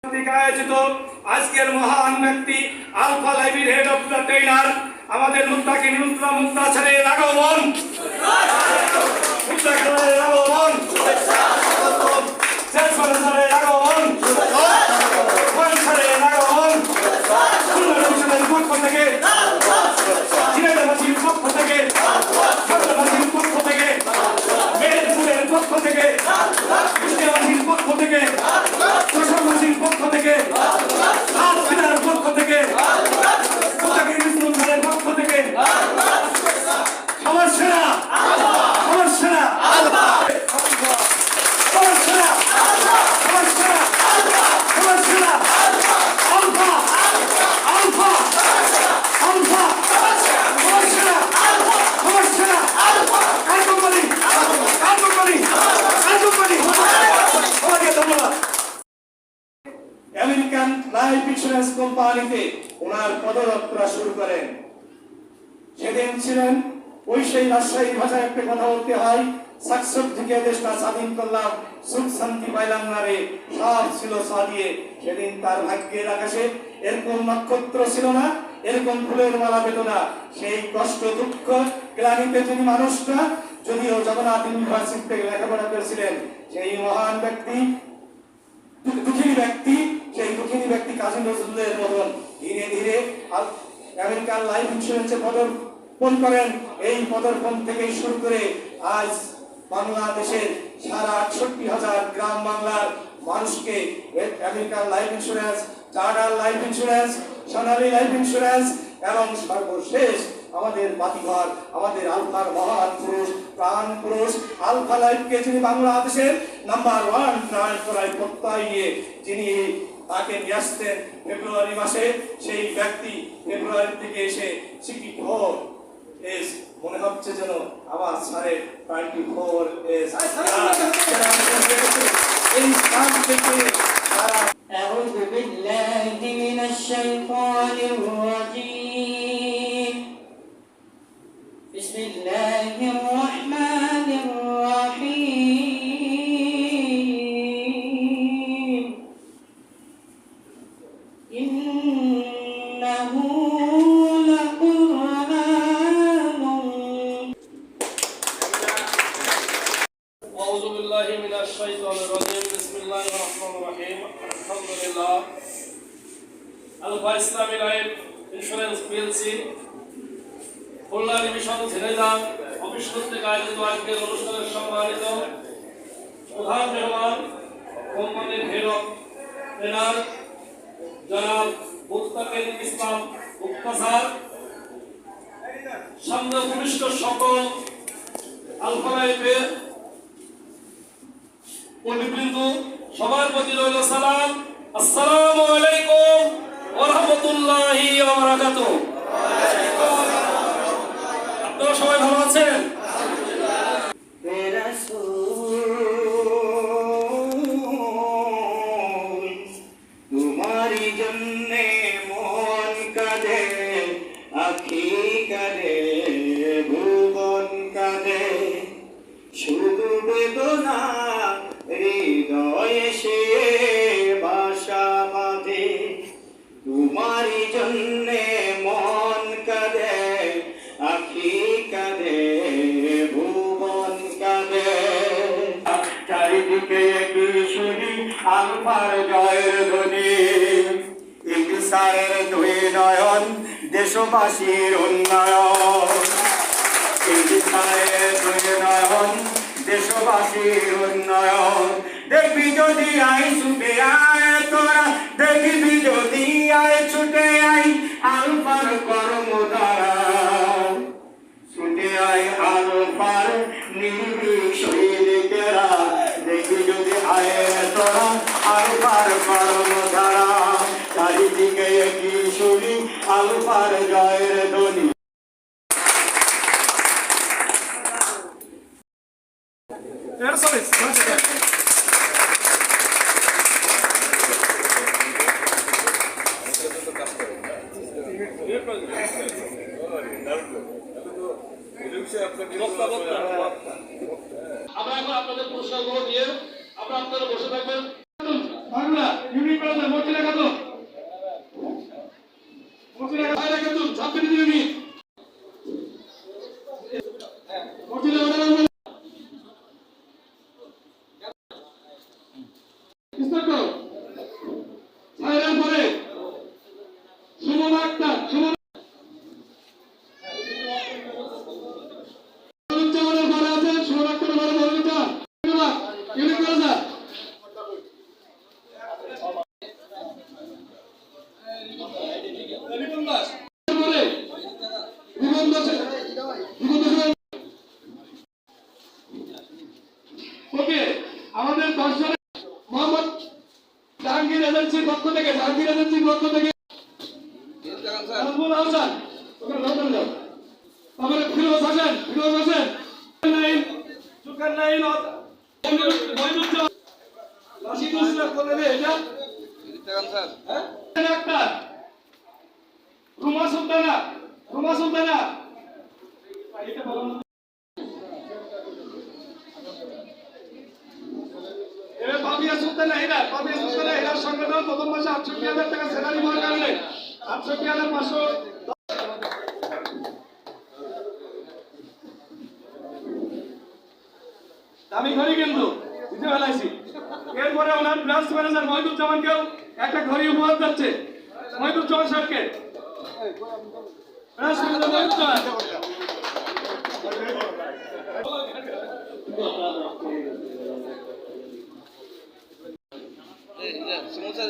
আয়োজিত আজকের মহান ব্যক্তি আলফা লাইভের হেড অফ দ্য ট্রেনার আমাদের মুত্তাকিন মুত্তাছারের আগমন মুত্তাকিনের আগমন শেষবারের আগমন পঞ্চারের আগমন সুন্দর পক্ষ থেকে জিনাইদাবাসীর পক্ষ থেকে সরকারবাসীর পক্ষ থেকে মেহেরপুরের পক্ষ থেকে কুষ্টিয়াবাসীর পক্ষ থেকে প্রশাসনের পক্ষ থেকে আলফিনার পক্ষ থেকে মুত্তাকিনের পক্ষ থেকে আমার সেনা আমার সেনা আমার সেনা আমার সেনা আমার সেনা আলফা আলফা আলফা আমার সেনা আমার সেনা কাজকরি কাজকরি কাজকরি আমাকে ধন্যবাদ। আমেরিকান লাইফ ইন্স্যুরেন্স কোম্পানিতে ওনার পদযাত্রা শুরু করেন। সেদিন ছিলেন ওই সেই রাজশাহী ভাষায় একটা কথা বলতে হয়, সাকসুক থেকে দেশটা স্বাধীন করলাম, সুখ শান্তি পাইলাম না রে, সব ছিল সাদিয়ে। সেদিন তার ভাগ্যের আকাশে এরকম নক্ষত্র ছিল না, এরকম ফুলের মালা পেত না। সেই কষ্ট দুঃখ গ্লানিতে যিনি মানুষটা, যদিও জগন্নাথ ইউনিভার্সিটি থেকে লেখাপড়া করেছিলেন, সেই মহান ব্যক্তি দুঃখী ব্যক্তি, সেই দুঃখী ব্যক্তি কাজী নজরুলের মতন ধীরে ধীরে আমেরিকান লাইফ ইন্স্যুরেন্সে পদার্পণ করেন। এই পদার্পণ থেকে শুরু করে আজ বাংলাদেশের সারা 68,000 গ্রাম বাংলার মানুষকে American life insurance, charter life insurance, Sonali life insurance এবং সর্বশেষ আমাদের বাতিঘর, আমাদের আলফার মহান পুরুষ, প্রাণ পুরুষ আলফা লাইফকে যিনি বাংলাদেশের নাম্বার 1 ত্রাণ করায় প্রত্যয় নিয়ে যিনি তাকে নিয়ে আসতেন ফেব্রুয়ারি মাসে, সেই ব্যক্তি ফেব্রুয়ারি থেকে এসে 64 এস মনে হচ্ছে যেন আবার সাড়ে 24 এস এই স্থান থেকে তারা أعوذ بالله من الشيطان الرجيم بسم الله الرحمن الرحيم إنه لقرآن أعوذ بالله من الشيطان الرجيم بسم الله الرحمن الرحيم الحمد لله আলফা ইসলামী life insurance PLC Khulna division Jhenaidah office কর্তৃক আয়োজিত আজকের অনুষ্ঠানের সম্মানিত প্রধান মেহমান কোম্পানির হেড অফ ট্রেনার জনাব মুত্তাকিন মুত্তাছার, সামনে উপবিষ্ট সকল আলফা লাইফের পণ্ডিতবৃন্দ, সবার প্রতি রইল সালাম। আসসালামু আলাইকুম ওয়া রাহমাতুল্লাহি ওয়া বারাকাতুহু। আপনারা সবাই ভালো আছেন? তোমারি জন্যে মন কাঁদে, আখি কাঁদে, ভুবন কাঁদে, শুধু বেদনা হৃদয়ে সে বাসা বাঁধে। তোমারি জন্যে মন কাঁদে, আখি কাঁদে, ভুবন কাঁদে। চারিদিকে একই শুনি আলফার জয়ের ধ্বনি, ইনসারের দুই নয়ন, দেশবাসীর উন্নয়ন। ইনসারের দুই নয়ন, দেশবাসীর উন্নয়ন। দেখবি যদি আই ছুটে আয় তোরা, দেখবি যদি আয় ছুটে আই আলফার কর্মধারা, ছুটে আয় আলফার নির্ভীক সৈনিকেরা। দেখবি যদি আয় তোরা আলফার কর্মধারা, চারিদিকে একই শুনি আলফার জয়ের ধ্বনি। আমরা এখন আপনাদের প্রশ্নগুলো নিয়ে আপনারা বসে থাকবেন। বাংলা ইউনিট এজেন্সির পক্ষ থেকে, জাহাঙ্গীর এজেন্সির পক্ষ থেকে নাজমুল হাসান, ওখানে যাও। তারপরে ফিরোজ হোসেন, জুলকারনাইন, মঈনুজ্জামান, রাশিদুল ইসলাম বলে দে এটা। হ্যাঁ? আক্তার, রুমা সুলতানা, এটা বলো না। এবার পাপিয়া সুলতানা এরার সংগঠন প্রথম মাসে 68,000 টাকা স্যালারি পাওয়ার কারণে 68,500 দামি ঘড়ি কিন্তু বুঝতে ফেলাইছি। এরপরে ওনার ব্রাঞ্চ ম্যানেজার মহিদুজ্জামানকেও একটা ঘড়ি উপহার দিচ্ছে, মহিদুজ্জামান সাহেবকে। ব্রাঞ্চ ম্যানেজার মহিদুজ্জামান, সমস্যা